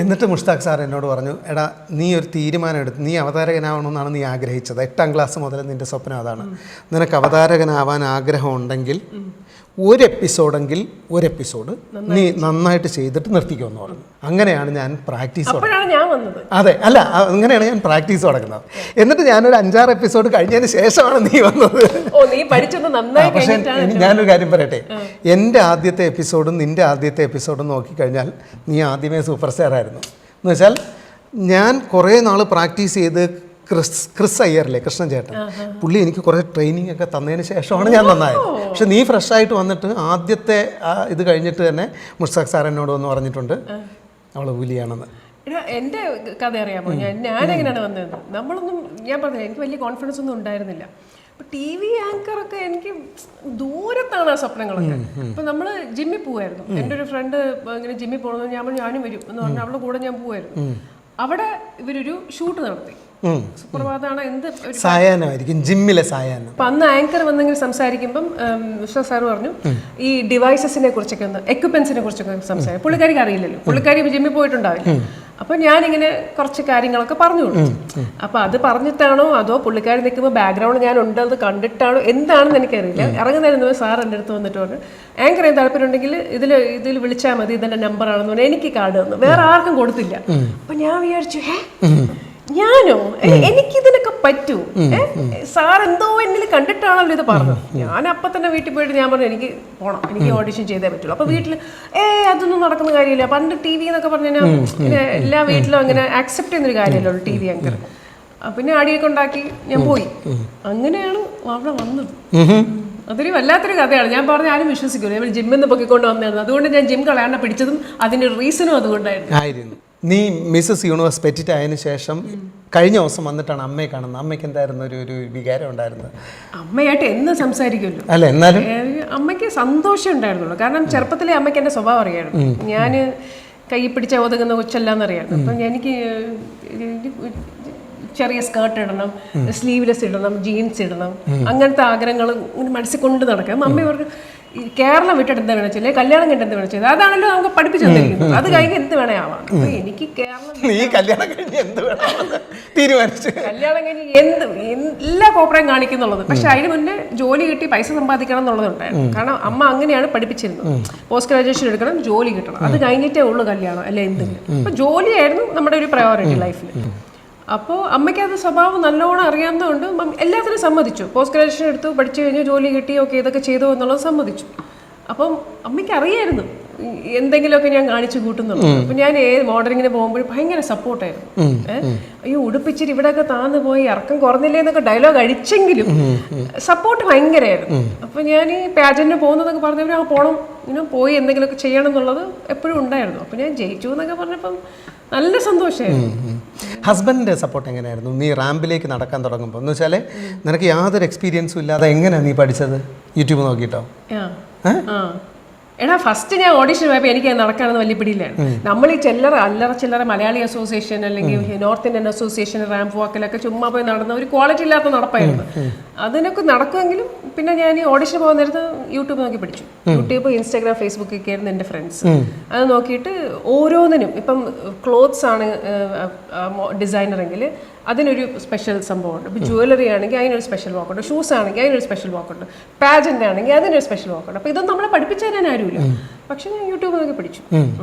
Speaker 1: എന്നിട്ട് മുഷ്താഖ് സാർ എന്നോട് പറഞ്ഞു, എടാ നീ ഒരു തീരുമാനം എടുത്ത്, നീ അവതാരകനാവണമെന്നാണ് നീ ആഗ്രഹിച്ചത്, 8ാം ക്ലാസ് മുതൽ നിൻ്റെ സ്വപ്നം അതാണ്. നിനക്ക് അവതാരകനാവാൻ ആഗ്രഹമുണ്ടെങ്കിൽ ഒരു എപ്പിസോഡ് നീ നന്നായിട്ട് ചെയ്തിട്ട് നിർത്തിക്കുമെന്ന് പറഞ്ഞു. അങ്ങനെയാണ് ഞാൻ പ്രാക്ടീസ് തുടങ്ങുന്നത്. അതെ, അല്ല, അങ്ങനെയാണ് ഞാൻ പ്രാക്ടീസ് തുടങ്ങുന്നത്. എന്നിട്ട് ഞാനൊരു 5-6 എപ്പിസോഡ് കഴിഞ്ഞതിന് ശേഷമാണ് നീ വന്നത്. പക്ഷേ ഞാനൊരു കാര്യം പറയട്ടെ, എൻ്റെ ആദ്യത്തെ എപ്പിസോഡും നിൻ്റെ ആദ്യത്തെ എപ്പിസോഡും നോക്കിക്കഴിഞ്ഞാൽ നീ ആദ്യമേ സൂപ്പർ സ്റ്റാർ ആയിരുന്നു. എന്ന് വെച്ചാൽ ഞാൻ കുറേ നാൾ പ്രാക്ടീസ് ചെയ്ത് ക്രിസ് അയ്യറില്ലേ, കൃഷ്ണൻ ചേട്ടൻ, പുള്ളി എനിക്ക് കുറേ ട്രെയിനിങ് ഒക്കെ തന്നതിന് ശേഷമാണ് ഞാൻ നന്നായത്. പക്ഷെ നീ ഫ്രഷായിട്ട് വന്നിട്ട് ആദ്യത്തെ ഇത് കഴിഞ്ഞിട്ട് തന്നെ മുഷ്താഖ് സാർ എന്നോട് ഒന്ന് പറഞ്ഞിട്ടുണ്ട്, അവൾ പുലിയാണെന്ന്.
Speaker 2: എൻ്റെ കഥ അറിയാമോ? ഞാനെങ്ങനെയാണ് വന്നത്? നമ്മളൊന്നും, ഞാൻ പറഞ്ഞില്ല, എനിക്ക് വലിയ കോൺഫിഡൻസ് ഒന്നും ഉണ്ടായിരുന്നില്ല. ഇപ്പം ടി വി ആങ്കറൊക്കെ എനിക്ക് ദൂരത്താണ് ആ സ്വപ്നങ്ങളൊക്കെ. ഇപ്പം നമ്മൾ ജിമ്മിൽ പോവായിരുന്നു. എൻ്റെ ഒരു ഫ്രണ്ട് ഇങ്ങനെ ജിമ്മിൽ പോകണമെന്ന് ഞാനും വരും എന്ന് പറഞ്ഞാൽ അവളുടെ കൂടെ ഞാൻ പോവായിരുന്നു. അവിടെ ഇവരൊരു ഷൂട്ട് നടത്തി. സുപ്രഭാതമാണ് എന്ത്
Speaker 1: സായാഹ്നമായിരിക്കും, ജിമ്മിലെ സായാഹ്നം.
Speaker 2: അപ്പം അന്ന് ആങ്കർ വന്നെങ്കിൽ സംസാരിക്കുമ്പം വിശ്വാസ് സാറ് പറഞ്ഞു ഈ ഡിവൈസസിനെ കുറിച്ചൊക്കെ ഒന്ന്, എക്യുപ്മെന്റ്സിനെ കുറിച്ചൊക്കെ സംസാരിക്കും. പുള്ളിക്കാരിക്ക് അറിയില്ലല്ലോ, പുള്ളിക്കാരി ജിമ്മിൽ പോയിട്ടുണ്ടാവില്ല. അപ്പം ഞാനിങ്ങനെ കുറച്ച് കാര്യങ്ങളൊക്കെ പറഞ്ഞു കൊടുത്തു. അപ്പം അത് പറഞ്ഞിട്ടാണോ അതോ പുള്ളിക്കാരി നിൽക്കുമ്പോൾ ബാക്ക്ഗ്രൗണ്ട് ഞാൻ ഉണ്ടെന്ന് കണ്ടിട്ടാണോ എന്താണെന്ന് എനിക്കറിയില്ല. ഇറങ്ങുന്നതിന് സാർ എൻ്റെ അടുത്ത് വന്നിട്ട് പറഞ്ഞു, ആങ്കർ ഏത് താല്പര്യം ഉണ്ടെങ്കിൽ ഇതിൽ വിളിച്ചാൽ മതി, ഇതെൻ്റെ നമ്പറാണെന്ന് പറഞ്ഞാൽ എനിക്ക് കാർഡ് തന്നു. വേറെ ആർക്കും കൊടുത്തില്ല. അപ്പം ഞാൻ വിചാരിച്ചു, ഞാനോ, എനിക്കിതിനൊക്കെ പറ്റൂ? സാർ എന്തോ എന്നിൽ കണ്ടിട്ടാണല്ലോ ഇത് പറഞ്ഞത്. ഞാൻ അപ്പം തന്നെ വീട്ടിൽ പോയിട്ട് ഞാൻ പറഞ്ഞു, എനിക്ക് പോകണം, എനിക്ക് ഓഡിഷൻ ചെയ്തേ പറ്റുള്ളൂ. അപ്പോൾ വീട്ടിൽ അതൊന്നും നടക്കുന്ന കാര്യമില്ല. പണ്ട് ടി വി എന്നൊക്കെ പറഞ്ഞാൽ എല്ലാ വീട്ടിലും അങ്ങനെ ആക്സെപ്റ്റ് ചെയ്യുന്നൊരു കാര്യമല്ലോ ടി വി ആങ്കർ. പിന്നെ അടിയൊക്കെ ഉണ്ടാക്കി ഞാൻ പോയി. അങ്ങനെയാണ് അവിടെ വന്നത്. അതൊരു വല്ലാത്തൊരു കഥയാണ്. ഞാൻ പറഞ്ഞ ആരും വിശ്വസിക്കില്ല. ഞാൻ ജിമ്മിൽ നിന്ന് പൊക്കിക്കൊണ്ട് വന്നതാണ്. അതുകൊണ്ട് ഞാൻ ജിം കളയാണ്ട് പിടിച്ചതും അതിൻ്റെ റീസണും അതുകൊണ്ടായിരുന്നു.
Speaker 1: നീ മിസ്സസ് യൂണിവേഴ്സ് പെറ്റിറ്റ് ആയതിനു ശേഷം കഴിഞ്ഞ ദിവസം വന്നിട്ടാണ് അമ്മയെ കാണുന്നത്. അമ്മയ്ക്ക് എന്തായിരുന്നു ഒരു വികാരം ഉണ്ടായിരുന്നത്?
Speaker 2: അമ്മയായിട്ട് എന്ന് സംസാരിക്കുമല്ലോ,
Speaker 1: അല്ല എന്നാലും
Speaker 2: അമ്മയ്ക്ക് സന്തോഷം ഉണ്ടായിരുന്നുള്ളൂ. കാരണം ചെറുപ്പത്തിലെ അമ്മയ്ക്ക് എൻ്റെ സ്വഭാവം അറിയായിരുന്നു. ഞാൻ കൈ പിടിച്ച ഒതുങ്ങുന്ന കൊച്ചല്ലാന്നറിയാം. അപ്പം എനിക്ക് ചെറിയ സ്കേർട്ട് ഇടണം, സ്ലീവ്ലെസ് ഇടണം, ജീൻസ് ഇടണം, അങ്ങനത്തെ ആഗ്രഹങ്ങൾ മനസ്സിൽ കൊണ്ട് നടക്കാം. മമ്മി പറഞ്ഞു, കേരളം വിട്ടിട്ട് എന്താ വേണം ചെയ്യില്ലേ, കല്യാണം കഴിഞ്ഞിട്ട് എന്ത് വേണം ചെയ്തത്, അതാണല്ലോ നമുക്ക് പഠിപ്പിച്ചു തന്നിരിക്കുന്നത്. അത് കഴിഞ്ഞ് എന്ത് വേണേ ആവാം. അപ്പൊ എനിക്ക് കല്യാണം കഴിഞ്ഞ് എന്ത് എല്ലാ കോപ്പറേയും കാണിക്കുന്നുള്ളത്. പക്ഷെ അതിന് മുന്നേ ജോലി കിട്ടി പൈസ സമ്പാദിക്കണം എന്നുള്ളതുണ്ടായിരുന്നു. കാരണം അമ്മ അങ്ങനെയാണ് പഠിപ്പിച്ചിരുന്നത്. പോസ്റ്റ് ഗ്രാജുവേഷൻ എടുക്കണം, ജോലി കിട്ടണം, അത് കഴിഞ്ഞിട്ടേ ഉള്ളൂ കല്യാണം അല്ലെ എന്തെങ്കിലും. അപ്പൊ ജോലിയായിരുന്നു നമ്മുടെ ഒരു പ്രയോറിറ്റി ലൈഫിൽ. അപ്പോൾ അമ്മയ്ക്ക് അത് സ്വഭാവം നല്ലോണം അറിയാവുന്നതുകൊണ്ട് എല്ലാത്തിനും സമ്മതിച്ചു. പോസ്റ്റ് ഗ്രാജുവേഷൻ എടുത്തു, പഠിച്ചു കഴിഞ്ഞു, ജോലി കിട്ടി, ഓക്കെ ഇതൊക്കെ ചെയ്തു എന്നുള്ളത് സമ്മതിച്ചു. അപ്പം അമ്മയ്ക്ക് അറിയായിരുന്നു എന്തെങ്കിലുമൊക്കെ ഞാൻ കാണിച്ചു കൂട്ടുന്നുള്ളൂ. അപ്പം ഞാൻ മോഡലിങ്ങിന് പോകുമ്പോൾ ഭയങ്കര സപ്പോർട്ടായിരുന്നു. അയ്യോ ഉടുപ്പിച്ചിട്ട് ഇവിടെയൊക്കെ താന്ന് പോയി ഇറക്കം കുറഞ്ഞില്ലേ എന്നൊക്കെ ഡയലോഗ് അടിച്ചെങ്കിലും സപ്പോർട്ട് ഭയങ്കരമായിരുന്നു. അപ്പം ഞാൻ ഈ പാജന്റിന് പോകുന്നതൊക്കെ പറഞ്ഞപ്പോൾ പോകണം, ഇങ്ങനെ പോയി എന്തെങ്കിലുമൊക്കെ ചെയ്യണം എന്നുള്ളത് എപ്പോഴും ഉണ്ടായിരുന്നു. അപ്പം ഞാൻ ജയിച്ചു എന്നൊക്കെ പറഞ്ഞപ്പം നല്ല സന്തോഷമായിരുന്നു.
Speaker 1: ഹസ്ബൻഡിൻ്റെ സപ്പോർട്ട് എങ്ങനെയായിരുന്നു നീ റാമ്പിലേക്ക് നടക്കാൻ തുടങ്ങുമ്പോൾ? എന്ന് വെച്ചാൽ നിനക്ക് യാതൊരു എക്സ്പീരിയൻസും ഇല്ലാതെ എങ്ങനെയാണ് നീ പഠിച്ചത്? യൂട്യൂബ് നോക്കിയിട്ടോ?
Speaker 2: എടാ ഫസ്റ്റ് ഞാൻ ഓഡിഷൻ പോയപ്പോൾ എനിക്ക് നടക്കാണെന്ന് വലിയ പിടിയില്ലായിരുന്നു. നമ്മൾ ഈ ചില്ലറ മലയാളി അസോസിയേഷൻ അല്ലെങ്കിൽ നോർത്ത് ഇന്ത്യൻ അസോസിയേഷൻ റാമ്പ് വാക്കിലൊക്കെ ചുമ്മാ പോയി നടന്ന ഒരു ക്വാളിറ്റി ഇല്ലാത്ത നടപ്പായിരുന്നു. അതിനൊക്കെ നടക്കുമെങ്കിലും പിന്നെ ഞാൻ ഈ ഓഡിഷൻ പോകുന്ന നേരത്ത് യൂട്യൂബ് നോക്കി പഠിച്ചു. യൂട്യൂബ്, ഇൻസ്റ്റാഗ്രാം, ഫേസ്ബുക്ക് ഒക്കെ ആയിരുന്നു എൻ്റെ ഫ്രണ്ട്സ്. അത് നോക്കിയിട്ട് ഓരോന്നിനും ഇപ്പം ക്ലോത്ത്സ് ആണ് ഡിസൈനറെങ്കിൽ അതിനൊരു സ്പെഷ്യൽ സംഭവമുണ്ട്. ഇപ്പോൾ ജ്വല്ലറി ആണെങ്കിൽ അതിനൊരു സ്പെഷ്യൽ വാക്കുണ്ട്, ഷൂസ് ആണെങ്കിൽ അതിനൊരു സ്പെഷ്യൽ വാക്കുണ്ട്, പാജൻ്റ് ആണെങ്കിൽ അതിനൊരു സ്പെഷ്യൽ വാക്കുണ്ട്. അപ്പോൾ ഇതൊന്നും നമ്മളെ പഠിപ്പിച്ചു തരാൻ ആരുമില്ല. പക്ഷെ ഞാൻ യൂട്യൂബ് നോക്കി പഠിച്ചു.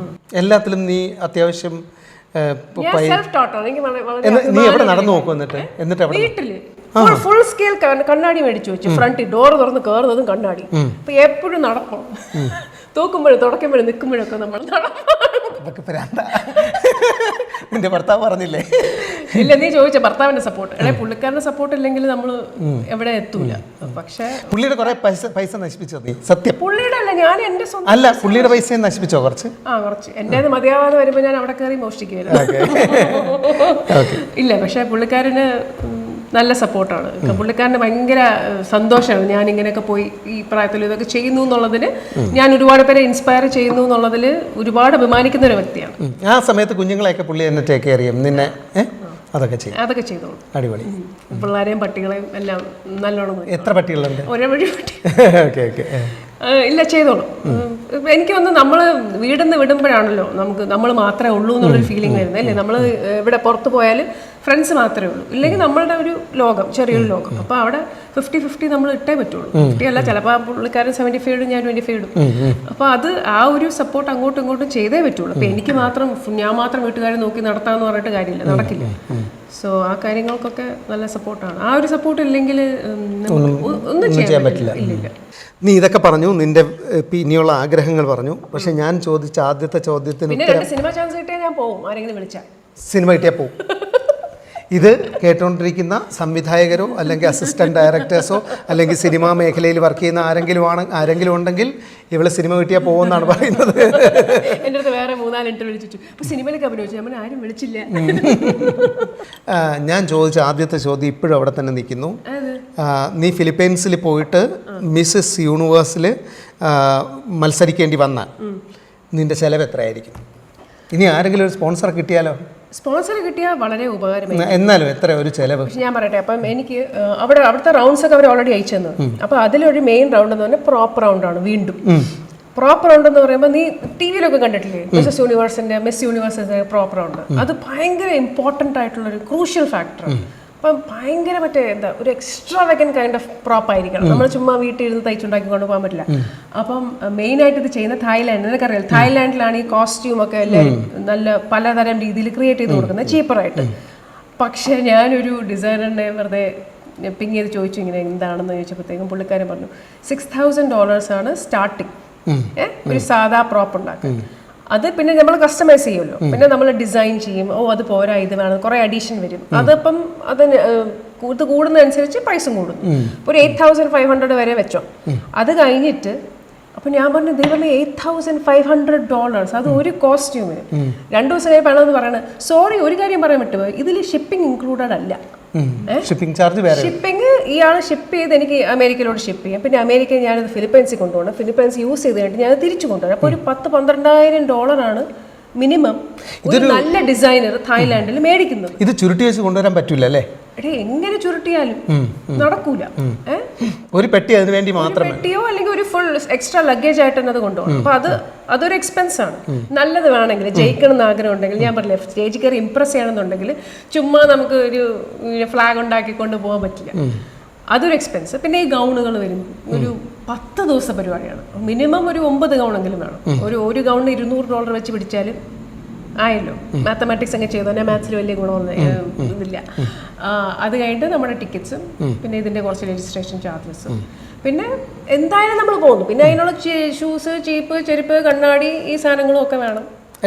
Speaker 2: എല്ലാത്തിലും
Speaker 1: നീ അത്യാവശ്യം
Speaker 2: സെൽഫ് ടോട്ടാണ്.
Speaker 1: നീ എവിടെ നടന്നു നോക്കും? എന്നിട്ട്
Speaker 2: വീട്ടില് ഫുൾ സ്കെയിൽ കണ്ണാടി മേടിച്ചു വെച്ചു. ഫ്രണ്ട് ഡോർ തുറന്ന് കയറുന്നതും കണ്ണാടി. അപ്പൊ എപ്പോഴും നടക്കണം. തൂക്കുമ്പോഴും തുടക്കുമ്പോഴും നിൽക്കുമ്പോഴൊക്കെ നമ്മൾ
Speaker 1: നിന്റെ ഭർത്താവ് പറഞ്ഞില്ലേ
Speaker 2: ഇല്ല, നീ ചോദിച്ച ഭർത്താവിന്റെ സപ്പോർട്ട്. അല്ലെ പുള്ളിക്കാരന്റെ സപ്പോർട്ട് ഇല്ലെങ്കിൽ നമ്മൾ എവിടെ എത്തൂല. പക്ഷെ
Speaker 1: പുള്ളിയുടെ കുറെ പൈസ നശിപ്പിച്ചോ നീ? സത്യം.
Speaker 2: പുള്ളിയുടെ അല്ല, ഞാൻ എന്റെ സ്വന്തം.
Speaker 1: അല്ല, പുള്ളിയുടെ പൈസ നശിപ്പിച്ചോ കുറച്ച്?
Speaker 2: കുറച്ച്. എന്റേത് മതിയാവാതെ വരുമ്പോ ഞാൻ അവിടെ കയറി മോഷ്ടിക്കുമായിരുന്നു. ഇല്ല, പക്ഷെ പുള്ളിക്കാരന് നല്ല സപ്പോർട്ടാണ്. പുള്ളിക്കാരന് ഭയങ്കര സന്തോഷമാണ് ഞാൻ ഇങ്ങനെയൊക്കെ പോയി ഈ പ്രായത്തിൽ ഇതൊക്കെ ചെയ്യുന്നു എന്നുള്ളതിന്. ഞാൻ ഒരുപാട് പേരെ ഇൻസ്പയർ ചെയ്യുന്നു എന്നുള്ളതിൽ ഒരുപാട് അഭിമാനിക്കുന്ന ഒരു വ്യക്തിയാണ്.
Speaker 1: ആ സമയത്ത് കുഞ്ഞുങ്ങളെയൊക്കെ പുള്ളി എന്നെ ടേക്ക് കെയർ ചെയ്യും, നിന്നെ അതൊക്കെ ചെയ്തോളൂ. അടിപൊളി.
Speaker 2: പിള്ളേരെയും പട്ടികളെയും എല്ലാം നല്ലോണം.
Speaker 1: എത്ര പട്ടികളുണ്ട്?
Speaker 2: ഒരേ വഴി പട്ടി.
Speaker 1: Okay okay.
Speaker 2: ഇല്ല, ചെയ്തോളൂ. എനിക്ക് വന്ന് നമ്മൾ വീടിന്ന് വിടുമ്പോഴാണല്ലോ നമുക്ക് നമ്മൾ മാത്രമേ ഉള്ളൂ എന്നുള്ളൊരു ഫീലിംഗ് വരുന്നത് അല്ലേ. നമ്മൾ ഇവിടെ പുറത്ത് പോയാൽ ഫ്രണ്ട്സ് മാത്രമേ ഉള്ളൂ, ഇല്ലെങ്കിൽ നമ്മളുടെ ഒരു ലോകം, ചെറിയൊരു ലോകം. അപ്പോൾ അവിടെ 50-50 നമ്മൾ ഇട്ടേ പറ്റുള്ളൂ. 50 അല്ല, ചിലപ്പോൾ പുള്ളിക്കാരൻ 75 ഞാൻ 25. അപ്പോൾ അത് ആ ഒരു സപ്പോർട്ട് അങ്ങോട്ടും ഇങ്ങോട്ടും ചെയ്തേ പറ്റുള്ളൂ. അപ്പോൾ എനിക്ക് മാത്രം ഞാൻ മാത്രം വീട്ടുകാരെ നോക്കി നടത്താമെന്ന് പറഞ്ഞിട്ട് കാര്യമില്ല, നടക്കില്ല. സോ ആ കാര്യങ്ങൾക്കൊക്കെ നല്ല സപ്പോർട്ടാണ്. ആ ഒരു സപ്പോർട്ട് ഇല്ലെങ്കിൽ ഒന്നും ചെയ്യാൻ പറ്റില്ല. ഇല്ലില്ല.
Speaker 1: നീ ഇതൊക്കെ പറഞ്ഞു, നിന്റെ ഇനിയുള്ള ആഗ്രഹങ്ങൾ പറഞ്ഞു. പക്ഷെ ഞാൻ ചോദിച്ച ആദ്യത്തെ ചോദ്യത്തിന്
Speaker 2: പിന്നെ 2 സിനിമ ചാൻസ് കിട്ടിയാൽ ഞാൻ പോകും, ആരെങ്കിലും വിളിച്ചാൽ.
Speaker 1: സിനിമ കിട്ടിയാൽ പോകും. ഇത് കേട്ടുകൊണ്ടിരിക്കുന്ന സംവിധായകരോ അല്ലെങ്കിൽ അസിസ്റ്റന്റ് ഡയറക്ടേഴ്സോ അല്ലെങ്കിൽ സിനിമാ മേഖലയിൽ വർക്ക് ചെയ്യുന്ന ആരെങ്കിലും ഉണ്ടെങ്കിൽ ഇവള് സിനിമ കിട്ടിയാൽ പോകുമെന്നാണ് പറയുന്നത്.
Speaker 2: എൻ്റെ അടുത്ത് വേറെ 3-4 ഇന്റർവ്യൂ വിളിച്ചു, അപ്പോൾ സിനിമയിലൊക്കെ അഭിനയിച്ചു. നമ്മൾ ആരും വിളിച്ചില്ല. ഞാൻ
Speaker 1: ചോദിച്ച ആദ്യത്തെ ചോദ്യം ഇപ്പോഴും അവിടെ തന്നെ നിൽക്കുന്നു. നീ ഫിലിപ്പൈൻസിൽ പോയിട്ട് മിസ്സസ് യൂണിവേഴ്സിൽ മത്സരിക്കേണ്ടി വന്നാൽ നിന്റെ ചെലവ് എത്രയായിരിക്കും? ഇനി ആരെങ്കിലും ഒരു സ്പോൺസർ കിട്ടിയാലോ?
Speaker 2: സ്പോൺസർ കിട്ടിയാൽ വളരെ ഉപകാരമായി.
Speaker 1: എന്നാലും എത്ര ഒരു ചെലവ്?
Speaker 2: ഞാൻ പറയട്ടെ. അപ്പം എനിക്ക് അവിടുത്തെ റൗണ്ട്സ് ഒക്കെ അവർ ഓൾറെഡി അയച്ചു തന്നു. അപ്പോൾ അതിലൊരു മെയിൻ റൗണ്ട് എന്ന് പറഞ്ഞാൽ പ്രോപ്പ് റൗണ്ടാണ്. വീണ്ടും പ്രോപ്പ് റൗണ്ട് എന്ന് പറയുമ്പോൾ നീ ടി വിയിലൊക്കെ കണ്ടിട്ടില്ലേ, മിസ്സസ് യൂണിവേഴ്സിന്റെ മിസ് യൂണിവേഴ്സിന്റെ പ്രോപ്പ് റൗണ്ട്. അത് ഭയങ്കര ഇമ്പോർട്ടൻ്റ് ആയിട്ടുള്ളൊരു ക്രൂഷ്യൽ ഫാക്ടറാണ്. അപ്പം ഭയങ്കര എന്താ ഒരു എക്സ്ട്രാ വെക്കൻഡ് കൈൻഡ് ഓഫ് പ്രോപ്പ് ആയിരിക്കണം. നമ്മൾ ചുമ്മാ വീട്ടിൽ ഇരുന്ന് തയ്ച്ചുണ്ടാക്കി കൊണ്ടുപോകാൻ പറ്റില്ല. അപ്പം മെയിനായിട്ട് ഇത് ചെയ്യുന്ന തായ്ലാൻഡ്. നിനക്കറിയാം, തായ്ലാൻഡിലാണ് ഈ കോസ്റ്റ്യൂം ഒക്കെ എല്ലാവരും നല്ല പലതരം രീതിയിൽ ക്രിയേറ്റ് ചെയ്ത് കൊടുക്കുന്നത് ചീപ്പറായിട്ട്. പക്ഷേ ഞാനൊരു ഡിസൈനറിനെ വെറുതെ പിങ് ചെയ്ത് ചോദിച്ചു ഇങ്ങനെ എന്താണെന്ന് ചോദിച്ചപ്പോഴത്തേക്കും പുള്ളിക്കാരൻ പറഞ്ഞു $6,000 ആണ് സ്റ്റാർട്ടിങ് ഒരു സാധാ പ്രോപ്പ് ഉണ്ടാക്കാൻ. അത് പിന്നെ നമ്മൾ കസ്റ്റമൈസ് ചെയ്യുമല്ലോ, പിന്നെ നമ്മൾ ഡിസൈൻ ചെയ്യും. അത് പോരാ, ഇത് വേണം, കുറേ അഡീഷൻ വരും. അതിപ്പം അതിന് ഇത് കൂടുന്നതനുസരിച്ച് പ്രൈസും കൂടുന്നു. ഒരു 8,500 വരെ വെച്ചോ. അത് കഴിഞ്ഞിട്ട് അപ്പം ഞാൻ പറഞ്ഞു, ഇതേ പറഞ്ഞ $8,500 അത് ഒരു കോസ്റ്റ്യൂമിന്. 2 ദിവസം കഴിഞ്ഞ് വേണമെന്ന് പറയണത്. സോറി, ഒരു കാര്യം പറയാൻ പറ്റുമോ, ഇതിൽ ഷിപ്പിംഗ് ഇൻക്ലൂഡഡ് അല്ല.
Speaker 1: ഷിപ്പിംഗ് ചാർജ് വേറെ. ഷിപ്പിംഗ്
Speaker 2: ഇയാൾ ഷിപ്പ് ചെയ്ത് എനിക്ക് അമേരിക്കയിലോട്ട് ഷിപ്പ് ചെയ്യാം. പിന്നെ അമേരിക്കയിൽ ഞാനത് ഫിലിപ്പൈൻസിൽ കൊണ്ടുപോകണം. ഫിലിപ്പൈൻസ് യൂസ് ചെയ്ത് കഴിഞ്ഞിട്ട് ഞാൻ തിരിച്ചു കൊണ്ടുപോകണം. അപ്പോൾ ഒരു $10,000-12,000 മിനിമം ഒരു നല്ല ഡിസൈനർ തായ്ലാൻഡിൽ മേടിക്കുന്നത്.
Speaker 1: ഇത് ചുരുട്ടി വെച്ച് കൊണ്ടുവരാൻ പറ്റില്ല അല്ലേ?
Speaker 2: എങ്ങനെ ചുരുട്ടിയാലും നടക്കൂല.
Speaker 1: ഒരു പെട്ടി അതിന് വേണ്ടി മാത്രം,
Speaker 2: പെട്ടിയോ അല്ലെങ്കിൽ ഒരു ഫുൾ എക്സ്ട്രാ ലഗേജ് ആയിട്ട് തന്നെ അത് കൊണ്ടുപോകണം. അപ്പൊ അതൊരു എക്സ്പെൻസ് ആണ്. നല്ലത് വേണമെങ്കിൽ, ജയിക്കണം എന്ന് ആഗ്രഹം ഉണ്ടെങ്കിൽ, ഞാൻ പറഞ്ഞില്ലേ സ്റ്റേജിൽ കയറി ഇംപ്രസ് ചെയ്യണമെന്നുണ്ടെങ്കിൽ ചുമ്മാ നമുക്ക് ഒരു ഫ്ലാഗ് ഉണ്ടാക്കിക്കൊണ്ട് പോകാൻ പറ്റില്ല. അതൊരു എക്സ്പെൻസ്. പിന്നെ ഈ ഗൗണുകൾ വരും. ഒരു 10 ദിവസ പരിപാടിയാണ്. മിനിമം ഒരു 9 ഗൗണെങ്കിലും വേണം. ഒരു ഗൗണിന് $200 വെച്ച് പിടിച്ചാൽ ആയല്ലോ. മാത്തമാറ്റിക്സ് അങ്ങ് ചെയ്തു തന്നെ, മാത്സിൽ വലിയ ഗുണമൊന്നും ഇതില്ല. അത് കഴിഞ്ഞിട്ട് നമ്മുടെ ടിക്കറ്റ്സും പിന്നെ ഇതിൻ്റെ കുറച്ച് രജിസ്ട്രേഷൻ ചാർജസും. പിന്നെ എന്തായാലും നമ്മൾ പോകുന്നു. പിന്നെ അതിനുള്ള ഷൂസ്, ചീപ്പ്, ചെരുപ്പ്, കണ്ണാടി, ഈ സാധനങ്ങളും ഒക്കെ വേണം.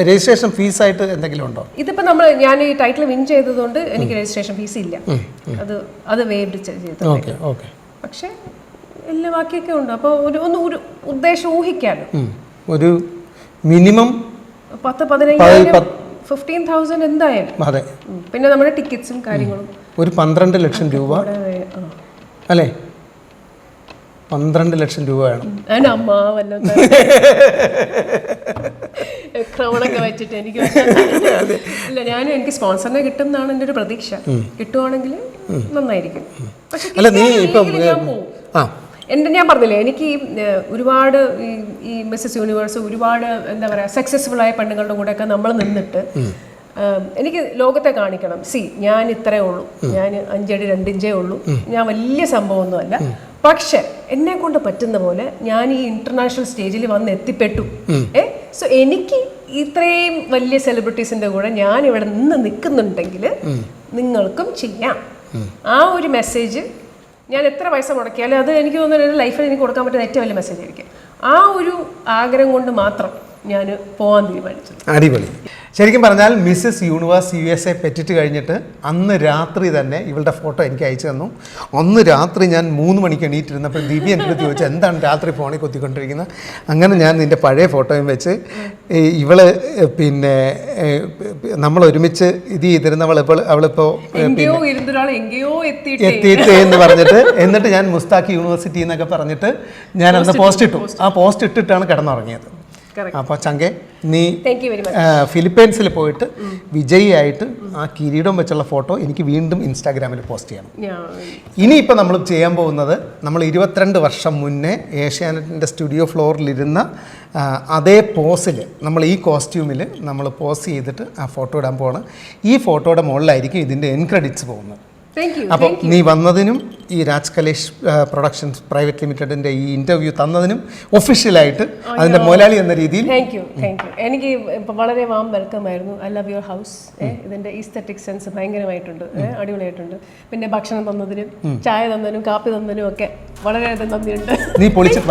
Speaker 1: രജിസ്ട്രേഷൻ ഫീസ് ആയിട്ട് എന്തെങ്കിലും ഉണ്ടോ?
Speaker 2: ഇതിപ്പോൾ ഞാൻ ഈ ടൈറ്റിൽ വിൻ ചെയ്തതുകൊണ്ട് എനിക്ക് രജിസ്ട്രേഷൻ ഫീസ് ഇല്ല. അത് വേവ്ഡ് ചെയ്തു. പക്ഷെ എല്ലാ ബാക്കിയൊക്കെ ഉണ്ട്. അപ്പോൾ ഒരു ഉദ്ദേശം ഊഹിക്കാമല്ലോ.
Speaker 1: ഒരു മിനിമം
Speaker 2: 10,000-15,000 15,000 എന്തായാലും.
Speaker 1: അതെ.
Speaker 2: പിന്നെ നമ്മുടെ ടിക്കറ്റ്സും കാര്യങ്ങളും
Speaker 1: ഒരു 12 ലക്ഷം രൂപ അല്ലേ? 12 ലക്ഷം രൂപ വേണം.
Speaker 2: അമ്മ വല്ലതും ക്രൗണൊക്കെ വെച്ചിട്ട് എനിക്ക് ഇല്ല. എനിക്ക് സ്പോൺസറിനെ കിട്ടും എന്നാണ് എൻ്റെ ഒരു പ്രതീക്ഷ. കിട്ടുവാണെങ്കിൽ നന്നായിരിക്കും. ഞാൻ പറഞ്ഞില്ലേ, എനിക്ക് ഒരുപാട് ഈ മിസ്സസ് യൂണിവേഴ്സ് ഒരുപാട് എന്താ പറയുക സക്സസ്ഫുൾ ആയ പെണ്ണുങ്ങളുടെ കൂടെയൊക്കെ നമ്മൾ നിന്നിട്ട് എനിക്ക് ലോകത്തെ കാണിക്കണം. ഞാൻ ഇത്രേ ഉള്ളൂ, ഞാൻ 5 അടി 2 ഇഞ്ചേ ഉള്ളൂ, ഞാൻ വലിയ സംഭവമൊന്നുമല്ല. പക്ഷെ എന്നെ കൊണ്ട് പറ്റുന്ന പോലെ ഞാൻ ഈ ഇന്റർനാഷണൽ സ്റ്റേജിൽ വന്ന് എത്തിപ്പെട്ടു. സോ എനിക്ക് ഇത്രയും വലിയ സെലിബ്രിറ്റീസിന്റെ കൂടെ ഞാൻ ഇവിടെ നിന്ന് നിൽക്കുന്നുണ്ടെങ്കിൽ നിങ്ങൾക്കും ചെയ്യാം. ആ ഒരു മെസ്സേജ് ഞാൻ എത്ര പൈസ മുടക്കിയാലും അത് എനിക്ക് തോന്നുന്നു ലൈഫിൽ എനിക്ക് കൊടുക്കാൻ പറ്റുന്ന ഏറ്റവും വലിയ മെസ്സേജ് ആയിരിക്കും. ആ ഒരു ആഗ്രഹം കൊണ്ട് മാത്രം ഞാൻ പോകാൻ തീരുമാനിച്ചു.
Speaker 1: അടിപൊളി. ശരിക്കും പറഞ്ഞാൽ മിസ്സസ് യൂണിവേഴ്സ് USA പെറ്റിറ്റ് കഴിഞ്ഞിട്ട് അന്ന് രാത്രി തന്നെ ഇവളുടെ ഫോട്ടോ എനിക്ക് അയച്ചു തന്നു. അന്ന് രാത്രി ഞാൻ 3 മണിക്ക് എണീറ്റിരുന്നപ്പോൾ ദിവ്യ എൻ്റെ അടുത്ത് ചോദിച്ചു എന്താണ് രാത്രി ഫോണിൽ കുത്തിക്കൊണ്ടിരിക്കുന്നത്. അങ്ങനെ ഞാൻ നിൻ്റെ പഴയ ഫോട്ടോയും വെച്ച് ഇവള് പിന്നെ നമ്മൾ ഒരുമിച്ച് ഇത് ചെയ്തിരുന്നവൾ അവളിപ്പോൾ എത്തിയിട്ട് എന്ന് പറഞ്ഞിട്ട് എന്നിട്ട് ഞാൻ മുസ്താഖ് യൂണിവേഴ്സിറ്റി എന്നൊക്കെ പറഞ്ഞിട്ട് ഞാൻ അന്ന് പോസ്റ്റ് ഇട്ടു. ആ പോസ്റ്റ് ഇട്ടിട്ടാണ് കിടന്നുറങ്ങിയത്. അപ്പോൾ ചങ്കെ നീ ഫിലിപ്പൈൻസിൽ പോയിട്ട് വിജയിയായിട്ട് ആ കിരീടം വെച്ചുള്ള ഫോട്ടോ എനിക്ക് വീണ്ടും ഇൻസ്റ്റാഗ്രാമിൽ പോസ്റ്റ് ചെയ്യണം. ഇനിയിപ്പോൾ നമ്മൾ ചെയ്യാൻ പോകുന്നത് നമ്മൾ 22 വർഷം മുന്നേ ഏഷ്യാനെറ്റിൻ്റെ സ്റ്റുഡിയോ ഫ്ലോറിലിരുന്ന അതേ പോസിൽ നമ്മൾ ഈ കോസ്റ്റ്യൂമിൽ നമ്മൾ പോസ് ചെയ്തിട്ട് ആ ഫോട്ടോ ഇടാൻ പോവാണ്. ഈ ഫോട്ടോയുടെ മുകളിലായിരിക്കും ഇതിൻ്റെ എൻ ക്രെഡിറ്റ്സ് പോകുന്നത്. അപ്പോൾ നീ വന്നതിനും ഈ രാജ് കലേഷ് പ്രൊഡക്ഷൻസ് പ്രൈവറ്റ് ലിമിറ്റഡിൻ്റെ ഈ ഇൻ്റർവ്യൂ തന്നതിനും ഒഫീഷ്യലായിട്ട് അതിൻ്റെ മുതലാളി എന്ന രീതിയിൽ
Speaker 2: താങ്ക് യു. എനിക്ക് വളരെ വാം വെൽക്കം ആയിരുന്നു. I love your house. ഇതിൻ്റെ ഈസ്തറ്റിക് സെൻസ് ഭയങ്കരമായിട്ടുണ്ട്, അടിപൊളിയായിട്ടുണ്ട്. പിന്നെ ഭക്ഷണം തന്നതിനും ചായ തന്നതിനും കാപ്പി തന്നതിനും ഒക്കെ വളരെയധികം നന്ദിയുണ്ട്.
Speaker 1: നീ പൊളിച്ചിട്ട്